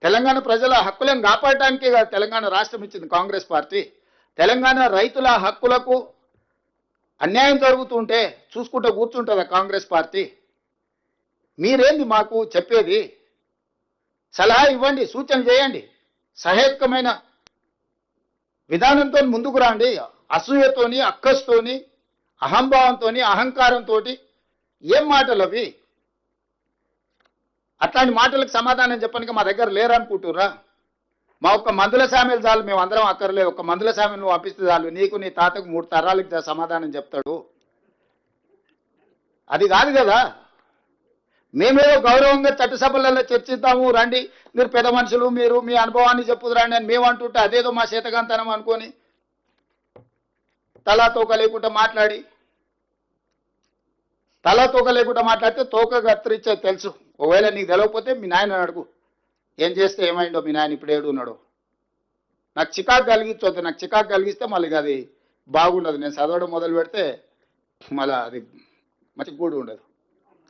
తెలంగాణ ప్రజల హక్కులను కాపాడటానికే కదా తెలంగాణ రాష్ట్రం ఇచ్చింది కాంగ్రెస్ పార్టీ. తెలంగాణ రైతుల హక్కులకు అన్యాయం జరుగుతుంటే చూసుకుంటూ కూర్చుంటుందా కాంగ్రెస్ పార్టీ? మీరేంది మాకు చెప్పేది? సలహా ఇవ్వండి, సూచన చేయండి, సహేతుకమైన విధానంతో ముందుకు రండి. అసూయతోని, అక్కస్తోని, అహంభావంతో, అహంకారంతో ఏం మాటలు అవి? అట్లాంటి మాటలకు సమాధానం చెప్పడానికి మా దగ్గర లేరనుకుంటురా? మా ఒక్క మందుల సామెలు చాలు, మేము అందరం అక్కర్లేదు. ఒక మందుల సామెలు నువ్వు పంపిస్తే చాలు, నీకు నీ తాతకు 3 తరాలకు సమాధానం చెప్తాడు. అది కాదు కదా. మేమేదో గౌరవంగా చట్టసభలలో చర్చిద్దాము, రండి మీరు పెద్ద మనుషులు, మీరు మీ అనుభవాన్ని చెప్పుదురండి అని మేము అంటుంటే అదేదో మా చేతగాంతనం అనుకొని తలా తోక లేకుండా మాట్లాడితే తోక కత్తిరించే తెలుసు. ఒకవేళ నీకు తెలియకపోతే మీ నాయన అడుగు, ఏం చేస్తే ఏమైందో మీ నాయన ఇప్పుడు ఏడు ఉన్నాడు. నాకు చికాకు కలిగించొద్దు. నాకు చికాకు కలిగిస్తే మళ్ళీ అది బాగుండదు. నేను చదవడం మొదలు పెడితే మళ్ళీ అది మంచి కూడా ఉండదు.